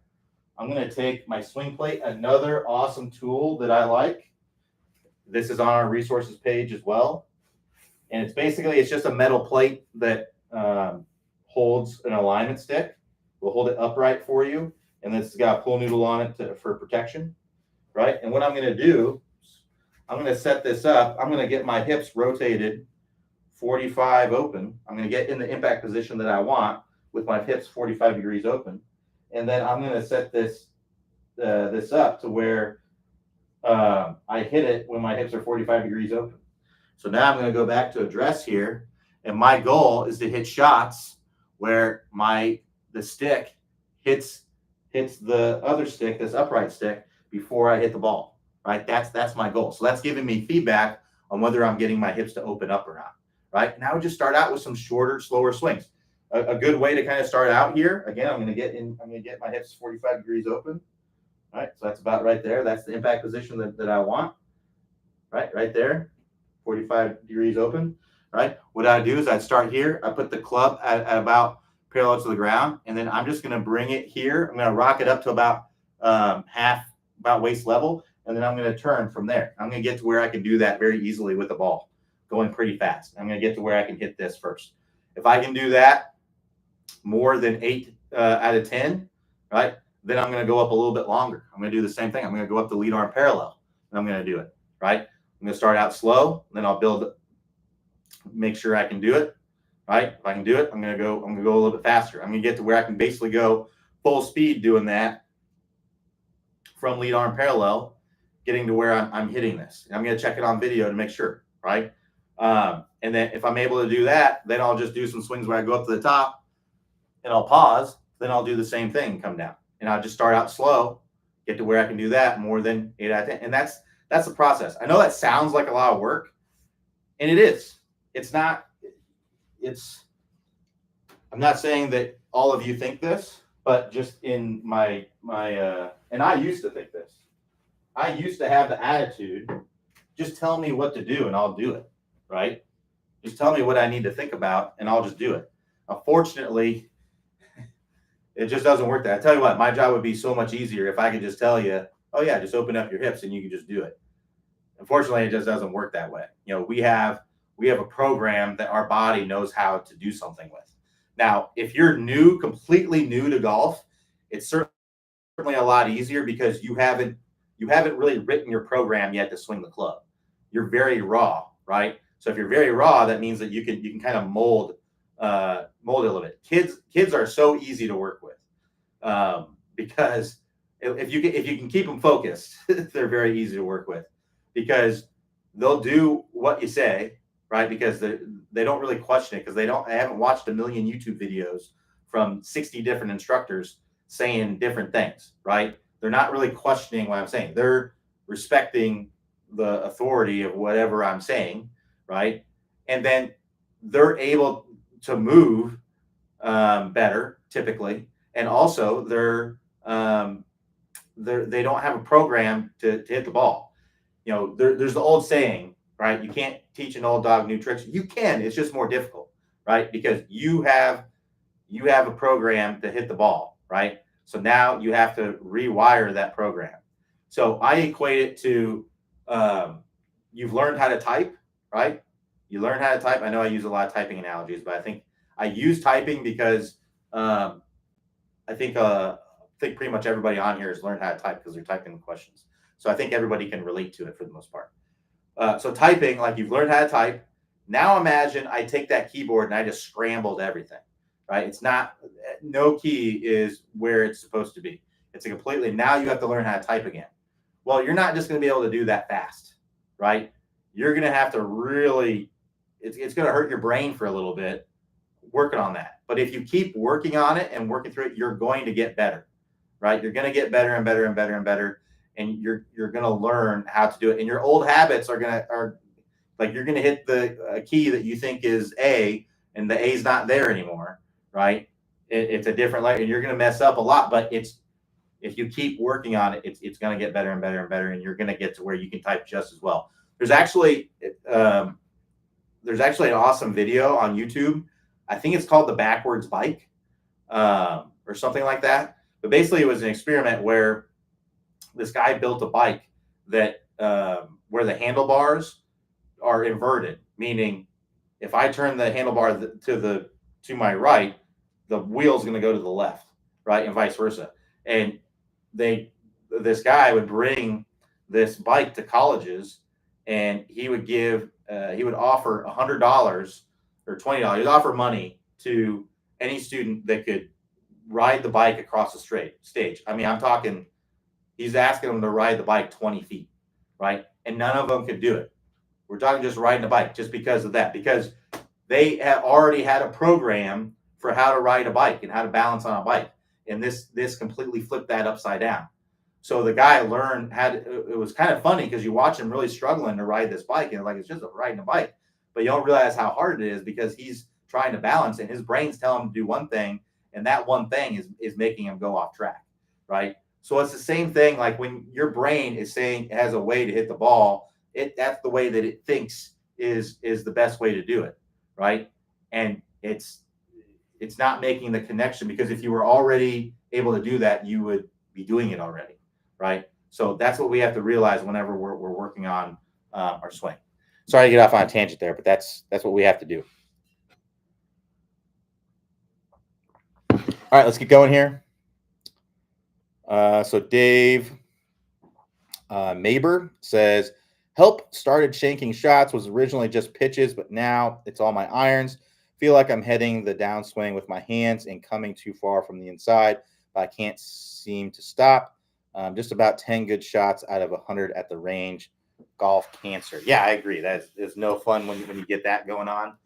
I'm going to take my swing plate, another awesome tool that I like. This is on our resources page as well. And it's just a metal plate that holds an alignment stick. We'll hold it upright for you. And this has got a pull noodle on it for protection, right? And what I'm going to do, I'm going to set this up. I'm going to get my hips rotated 45 open. I'm going to get in the impact position that I want with my hips 45 degrees open. And then I'm going to set this up to where I hit it when my hips are 45 degrees open. So now I'm going to go back to address here. And my goal is to hit shots where the stick hits the other stick, this upright stick, before I hit the ball, right? That's my goal. So that's giving me feedback on whether I'm getting my hips to open up or not, right? And I would just start out with some shorter, slower swings. A good way to kind of start out here, again, I'm going to get my hips 45 degrees open, right? So that's about right there. That's the impact position that I want, right there, 45 degrees open, right? What I do is I'd start here. I put the club at about parallel to the ground, and then I'm just going to bring it here. I'm going to rock it up to about waist level, and then I'm going to turn from there. I'm going to get to where I can do that very easily with the ball. going pretty fast. I'm going to get to where I can hit this first. If I can do that more than 8 out of 10, right, then I'm going to go up a little bit longer. I'm going to do the same thing. I'm going to go up the lead arm parallel, and I'm going to do it, right? I'm going to start out slow, then I'll build, make sure I can do it, right? If I can do it, I'm going to go a little bit faster. I'm going to get to where I can basically go full speed doing that from lead arm parallel, getting to where I'm hitting this. And I'm going to check it on video to make sure, right? And then if I'm able to do that, then I'll just do some swings where I go up to the top and I'll pause. Then I'll do the same thing, come down. And I'll just start out slow, get to where I can do that more than 8 out of 10. And that's the process. I know that sounds like a lot of work, and it is. It's not, I'm not saying that all of you think this, but just in my and I used to think this. I used to have the attitude, just tell me what to do and I'll do it, right? Just tell me what I need to think about and I'll just do it. Unfortunately, it just doesn't work that. I tell you what, my job would be so much easier if I could just tell you, oh yeah, just open up your hips and you can just do it. Unfortunately, it just doesn't work that way. You know, we have a program that our body knows how to do something with. Now, if you're new, completely new to golf, it's certainly a lot easier because you haven't really written your program yet to swing the club. You're very raw, right? So if you're very raw, that means that you can kind of mold it a little bit. Kids are so easy to work with because if you can keep them focused, they're very easy to work with because they'll do what you say, right? Because they don't really question it because they haven't watched a million YouTube videos from 60 different instructors saying different things, right? They're not really questioning what I'm saying. They're respecting the authority of whatever I'm saying, right? And then they're able to move better typically, and also they don't have a program to hit the ball. You know, there's the old saying, right? You can't teach an old dog new tricks. You can. It's just more difficult, right? Because you have a program to hit the ball, right? So now you have to rewire that program. So I equate it to you've learned how to type, right? You learn how to type. I know I use a lot of typing analogies, but I think I use typing because I think pretty much everybody on here has learned how to type because they're typing questions. So I think everybody can relate to it for the most part. So typing, like you've learned how to type. Now imagine I take that keyboard and I just scrambled everything, right? It's not, no key is where it's supposed to be. It's a completely, now you have to learn how to type again. Well, you're not just going to be able to do that fast, right? You're going to have to really, it's going to hurt your brain for a little bit working on that. But if you keep working on it and working through it, you're going to get better, right? You're going to get better and better and better and better. And you're going to learn how to do it. And your old habits are like you're going to hit the key that you think is A, and the A is not there anymore, right? It's a different letter, and you're going to mess up a lot. But if you keep working on it, it's going to get better and better and better, and you're going to get to where you can type just as well. There's actually an awesome video on YouTube. I think it's called the backwards bike or something like that. But basically, it was an experiment where this guy built a bike that where the handlebars are inverted, meaning if I turn the handlebar to my right, the wheel's going to go to the left, right, and vice versa. And this guy would bring this bike to colleges, and he would offer $100 or $20. He'd offer money to any student that could ride the bike across the stage. I mean, I'm talking. He's asking them to ride the bike 20 feet, right? And none of them could do it. We're talking just riding a bike just because of that, because they have already had a program for how to ride a bike and how to balance on a bike. And this completely flipped that upside down. So the guy learned it was kind of funny because you watch him really struggling to ride this bike and it's just riding a bike, but you don't realize how hard it is because he's trying to balance and his brain's telling him to do one thing. And that one thing is making him go off track, right? So it's the same thing. Like when your brain is saying it has a way to hit the ball, that's the way that it thinks is the best way to do it, right? And it's not making the connection because if you were already able to do that, you would be doing it already, right? So that's what we have to realize whenever we're working on our swing. Sorry to get off on a tangent there, but that's what we have to do. All right, let's get going here. So Dave Maber says, help started shanking shots, was originally just pitches, but now it's all my irons. Feel like I'm heading the downswing with my hands and coming too far from the inside, but I can't seem to stop. Just about 10 good shots out of 100 at the range. Golf cancer. Yeah, I agree. That's no fun when you get that going on.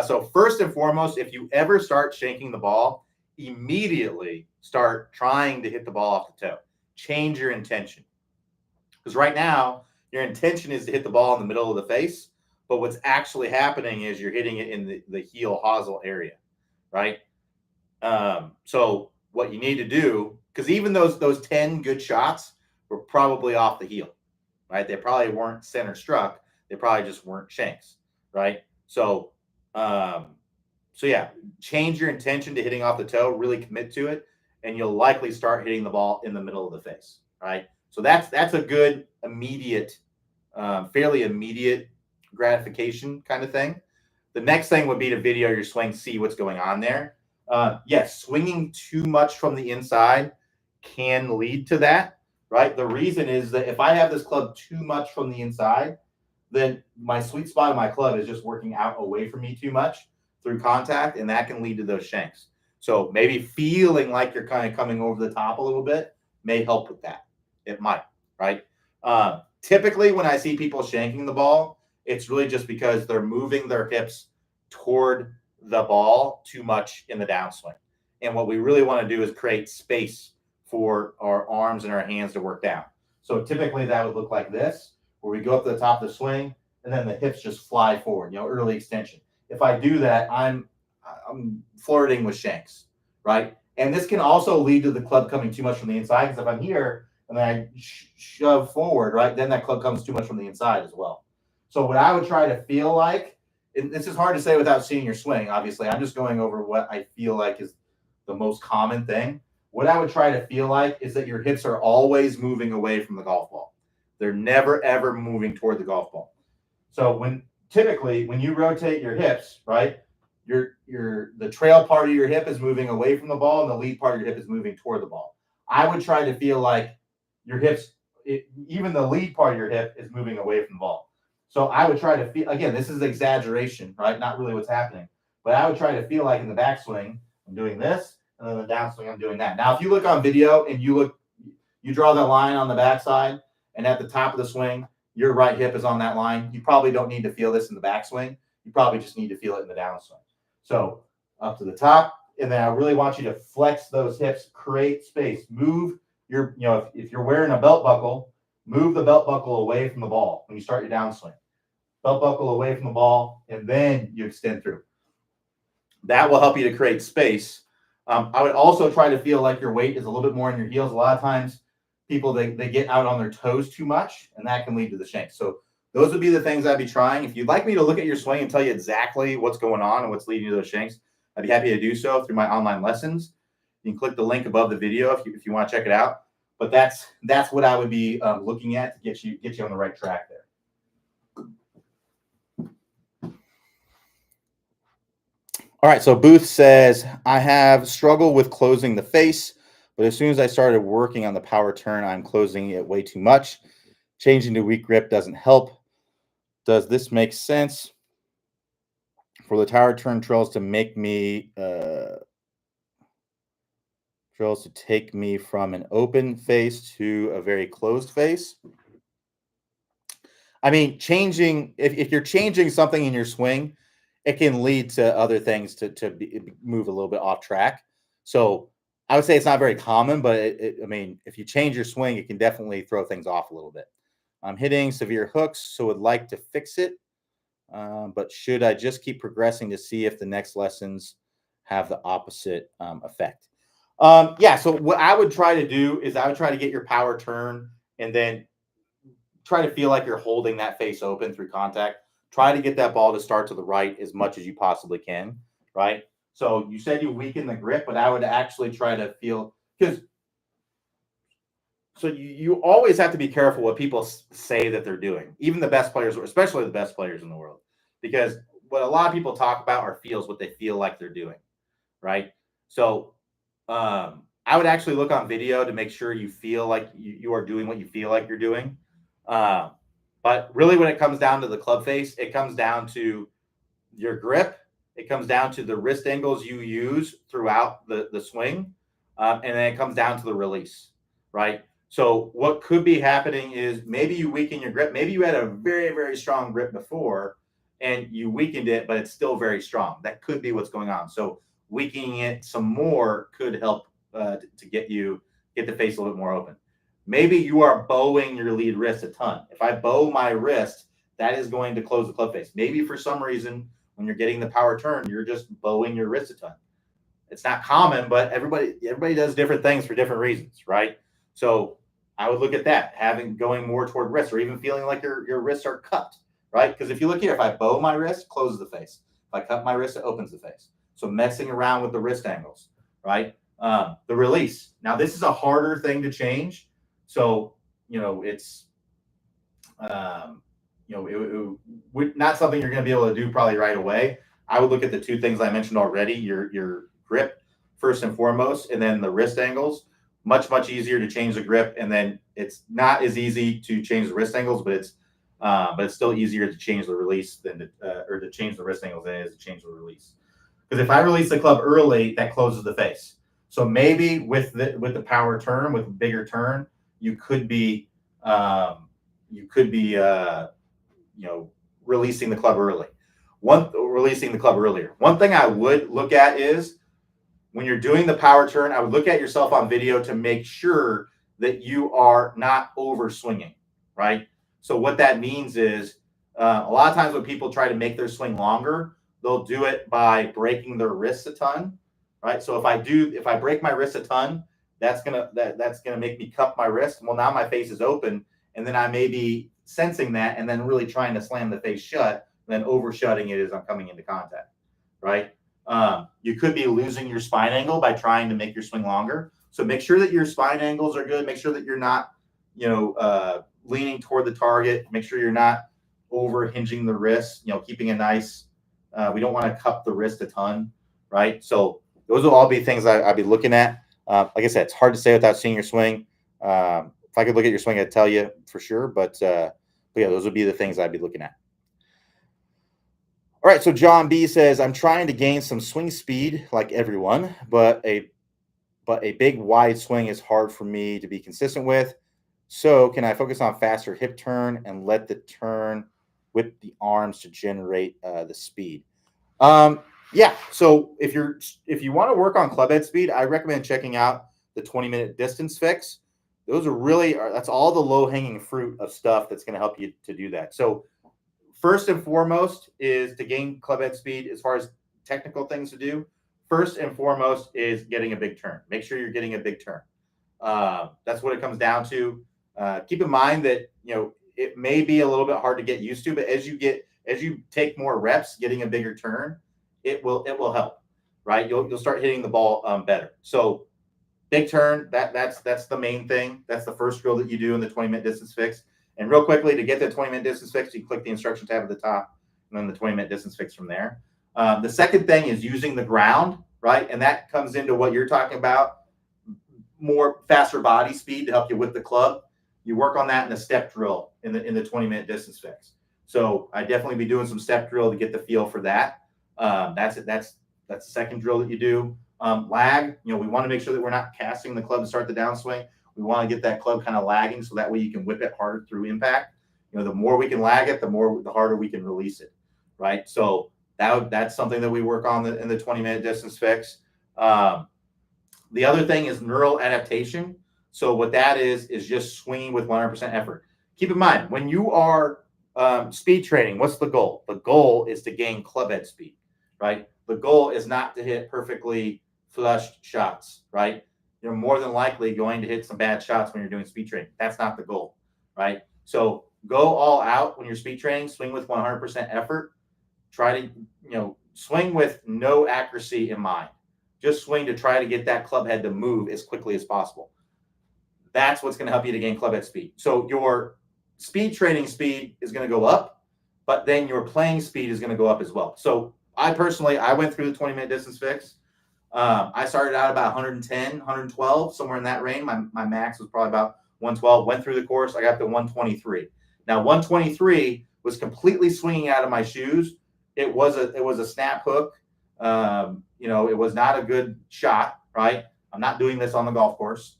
So first and foremost, if you ever start shanking the ball, immediately start trying to hit the ball off the toe. Change your intention. Because right now, your intention is to hit the ball in the middle of the face, but what's actually happening is you're hitting it in the heel hosel area, right? So what you need to do, because even those 10 good shots were probably off the heel, right? They probably weren't center struck. They probably just weren't shanks, right? So, yeah, change your intention to hitting off the toe, really commit to it, and you'll likely start hitting the ball in the middle of the face, right? So that's a good immediate, fairly immediate gratification kind of thing. The next thing would be to video your swing, see what's going on there. Yes, swinging too much from the inside can lead to that, right? The reason is that if I have this club too much from the inside, then my sweet spot of my club is just working out away from me too much through contact, and that can lead to those shanks. So maybe feeling like you're kind of coming over the top a little bit may help with that. It might, right? Typically, when I see people shanking the ball, it's really just because they're moving their hips toward the ball too much in the downswing. And what we really want to do is create space for our arms and our hands to work down. So typically that would look like this, where we go up to the top of the swing and then the hips just fly forward, early extension. If I do that, I'm flirting with shanks, right? And this can also lead to the club coming too much from the inside, because if I'm here and then I shove forward, right, then that club comes too much from the inside as well. So what I would try to feel like, and this is hard to say without seeing your swing, obviously. I'm just going over what I feel like is the most common thing. What I would try to feel like is that your hips are always moving away from the golf ball. They're never, ever moving toward the golf ball. So typically when you rotate your hips, right, the trail part of your hip is moving away from the ball and the lead part of your hip is moving toward the ball. I would try to feel like your hips, even the lead part of your hip is moving away from the ball. So I would try to feel, again, this is exaggeration, right? Not really what's happening. But I would try to feel like in the backswing, I'm doing this, and then the downswing, I'm doing that. Now, if you look on video and you draw the line on the backside, and at the top of the swing, your right hip is on that line, you probably don't need to feel this in the backswing. You probably just need to feel it in the downswing. So up to the top, and then I really want you to flex those hips, create space, move your, if you're wearing a belt buckle, move the belt buckle away from the ball when you start your downswing. Belt buckle away from the ball, and then you extend through. That will help you to create space. I would also try to feel like your weight is a little bit more in your heels. A lot of times people, they get out on their toes too much, and that can lead to the shank. So those would be the things I'd be trying. If you'd like me to look at your swing and tell you exactly what's going on and what's leading to those shanks, I'd be happy to do so through my online lessons. You can click the link above the video if you want to check it out. But that's what I would be looking at to get you on the right track there. All right, so Booth says, I have struggled with closing the face, but as soon as I started working on the power turn, I'm closing it way too much. Changing to weak grip doesn't help. Does this make sense? For the tower turn trails to make me trails to take me from an open face to a very closed face. I mean, if you're changing something in your swing, it can lead to other things to move a little bit off track. So I would say it's not very common, but I mean, if you change your swing, it can definitely throw things off a little bit. I'm hitting severe hooks, so would like to fix it. But should I just keep progressing to see if the next lessons have the opposite effect? Yeah, so what I would try to do is I would try to get your power turn and then try to feel like you're holding that face open through contact. Try to get that ball to start to the right as much as you possibly can, right? So you said you weaken the grip, but I would actually try to feel, because So you always have to be careful what people say that they're doing, even the best players, or especially the best players in the world, because what a lot of people talk about or feels what they feel like they're doing, right? So I would actually look on video to make sure you feel like you are doing what you feel like you're doing. Uh, but really, when it comes down to the club face, it comes down to your grip. It comes down to the wrist angles you use throughout the swing. And then it comes down to the release, right? So what could be happening is maybe you weaken your grip. Maybe you had a very, very strong grip before and you weakened it, but it's still very strong. That could be what's going on. So weakening it some more could help to get the face a little bit more open. Maybe you are bowing your lead wrist a ton. If I bow my wrist, that is going to close the club face. Maybe for some reason, when you're getting the power turn, you're just bowing your wrist a ton. It's not common, but everybody does different things for different reasons, right? So I would look at that, going more toward wrist, or even feeling like your wrists are cupped, right? Because if you look here, if I bow my wrist, closes the face. If I cup my wrist, it opens the face. So messing around with the wrist angles, right? The release. Now this is a harder thing to change. So it's not something you're going to be able to do probably right away. I would look at the two things I mentioned already: your grip first and foremost, and then the wrist angles. Much easier to change the grip, and then it's not as easy to change the wrist angles, but it's still easier to change the release or to change the wrist angles than it is to change the release. Because if I release the club early, that closes the face. So maybe with the power turn, with bigger turn, you could be releasing the club early. Releasing the club earlier. One thing I would look at is when you're doing the power turn, I would look at yourself on video to make sure that you are not over swinging, right? So what that means is a lot of times when people try to make their swing longer, they'll do it by breaking their wrists a ton, right? So if I break my wrist a ton, that's gonna make me cup my wrist. Well, now my face is open, and then I may be sensing that and then really trying to slam the face shut, and then overshutting it as I'm coming into contact, right? You could be losing your spine angle by trying to make your swing longer. So make sure that your spine angles are good. Make sure that you're not, leaning toward the target. Make sure you're not over hinging the wrist, keeping a nice, we don't want to cup the wrist a ton, right? So those will all be things I'd be looking at. Like I said, it's hard to say without seeing your swing. If I could look at your swing, I'd tell you for sure. But yeah, those would be the things I'd be looking at. All right, so John B says, I'm trying to gain some swing speed like everyone, but a big wide swing is hard for me to be consistent with. So can I focus on faster hip turn and let the turn whip the arms to generate the speed? Yeah, so if you want to work on club head speed, I recommend checking out the 20-minute distance fix. Those that's all the low-hanging fruit of stuff that's going to help you to do that. So first and foremost is to gain club head speed. As far as technical things to do, first and foremost is getting a big turn. Make sure you're getting a big turn. That's what it comes down to. Keep in mind that it may be a little bit hard to get used to, but as you take more reps, getting a bigger turn, it will help, right? You'll start hitting the ball better. So big turn, that's the main thing. That's the first drill that you do in the 20-minute distance fix. And real quickly, to get the 20-minute distance fix, you click the instruction tab at the top, and then the 20-minute distance fix from there. The second thing is using the ground, right? And that comes into what you're talking about, more faster body speed to help you with the club. You work on that in a step drill in the 20-minute distance fix. So I definitely be doing some step drill to get the feel for that. That's it. That's the second drill that you do. Lag, we want to make sure that we're not casting the club to start the downswing. We want to get that club kind of lagging so that way you can whip it harder through impact. The more we can lag it, the harder we can release it, right? So that's something that we work on in the 20-minute distance fix. The other thing is neural adaptation. So what that is just swinging with 100% effort. Keep in mind, when you are speed training, what's the goal? The goal is to gain club head speed, right? The goal is not to hit perfectly flushed shots, right? You're more than likely going to hit some bad shots when you're doing speed training. That's not the goal, right? So go all out when you're speed training, swing with 100% effort. Try to, swing with no accuracy in mind. Just swing to try to get that club head to move as quickly as possible. that's what's going to help you to gain club head speed. So your speed training speed is going to go up, but then your playing speed is going to go up as well. So I went through the 20-minute distance fix. I started out about 110, 112, somewhere in that range. My max was probably about 112. Went through the course. I got to 123. Now 123 was completely swinging out of my shoes. It was a snap hook. It was not a good shot, right? I'm not doing this on the golf course.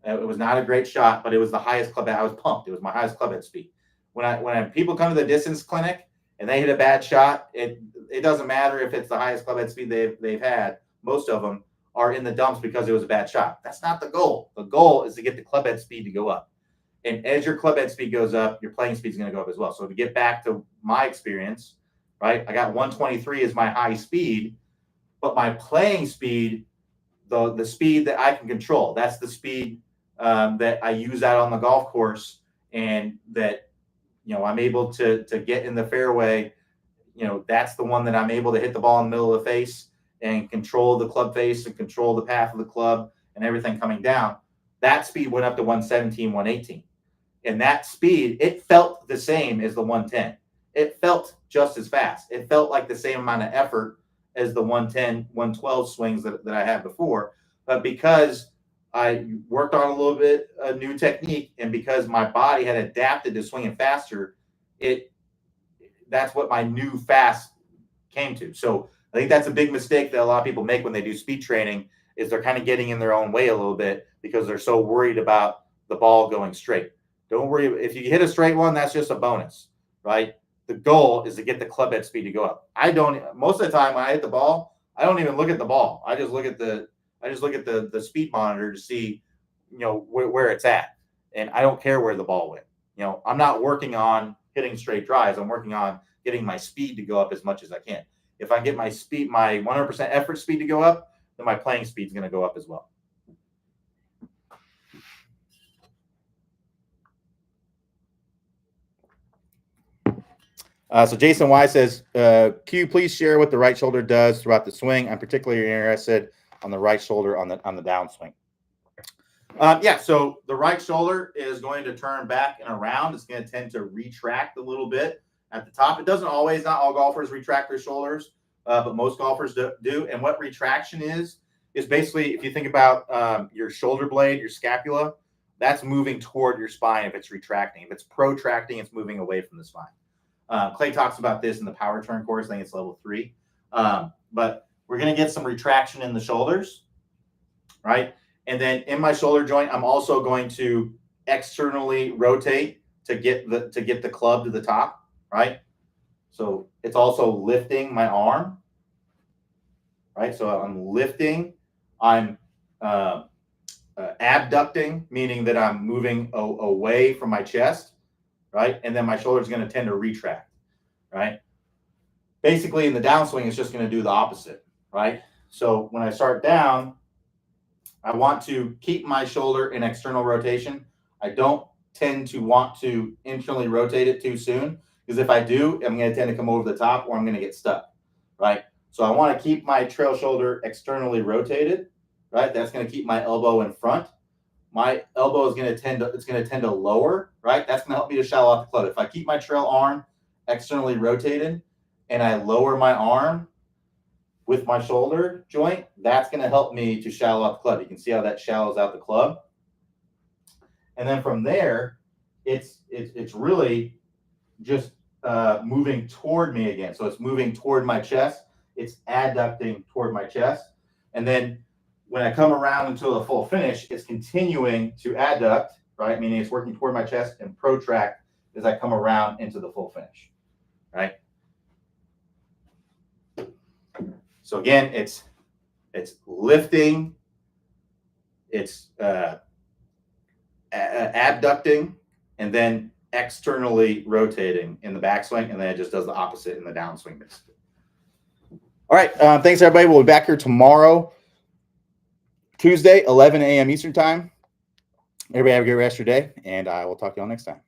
It was not a great shot, but it was the highest club head. I was pumped. It was my highest club head speed. When people come to the distance clinic and they hit a bad shot, it doesn't matter if it's the highest club head speed they've had. Most of them are in the dumps because it was a bad shot. That's not the goal. The goal is to get the club head speed to go up. And as your club head speed goes up, your playing speed is going to go up as well. So to get back to my experience, right, I got 123 as my high speed, but my playing speed, the speed that I can control, that's the speed that I use out on the golf course, and that, I'm able to get in the fairway. That's the one that I'm able to hit the ball in the middle of the face and control the club face and control the path of the club and everything coming down. That speed went up to 117, 118. And that speed, it felt the same as the 110. It felt just as fast. It felt like the same amount of effort as the 110, 112 swings that I had before. But because I worked on a little bit a new technique, and because my body had adapted to swinging faster, that's what my new fast came to. So I think that's a big mistake that a lot of people make when they do speed training, is they're kind of getting in their own way a little bit because they're so worried about the ball going straight. Don't worry. If you hit a straight one, that's just a bonus, right? The goal is to get the club head speed to go up. Most of the time when I hit the ball, I don't even look at the ball. I just look at the speed monitor to see, where it's at. And I don't care where the ball went. I'm not working on hitting straight drives. I'm working on getting my speed to go up as much as I can. If I get my 100% effort speed to go up, then my playing speed is going to go up as well. So Jason Y says, Q, please share what the right shoulder does throughout the swing. I'm particularly interested on the right shoulder on the downswing. So the right shoulder is going to turn back and around. It's going to tend to retract a little bit at the top. It doesn't always, not all golfers retract their shoulders, but most golfers do. And what retraction is basically, if you think about your shoulder blade, your scapula, that's moving toward your spine if it's retracting. If it's protracting, it's moving away from the spine. Clay talks about this in the power turn course. I think it's level 3. But we're going to get some retraction in the shoulders, right? And then in my shoulder joint, I'm also going to externally rotate to get the club to the top, right? So it's also lifting my arm, right? So I'm lifting, I'm abducting, meaning that I'm moving away from my chest, right? And then my shoulder is going to tend to retract, right? Basically, in the downswing, it's just going to do the opposite, right? So when I start down, I want to keep my shoulder in external rotation. I don't tend to want to internally rotate it too soon, because if I do, I'm going to tend to come over the top, or I'm going to get stuck, right? So I want to keep my trail shoulder externally rotated, right? That's going to keep my elbow in front. My elbow is going to tend to lower, right? That's going to help me to shallow out the club. If I keep my trail arm externally rotated and I lower my arm with my shoulder joint, that's going to help me to shallow out the club. You can see how that shallows out the club. And then from there, it's really just moving toward me again. So it's moving toward my chest. It's adducting toward my chest. And then when I come around until the full finish, it's continuing to adduct, right? Meaning it's working toward my chest, and protract as I come around into the full finish, right? So again, it's lifting, it's abducting, and then externally rotating in the backswing, and then it just does the opposite in the downswing, basically. All right, thanks everybody. We'll be back here tomorrow, Tuesday, 11 a.m. Eastern time. Everybody have a great rest of your day, and I will talk to you all next time.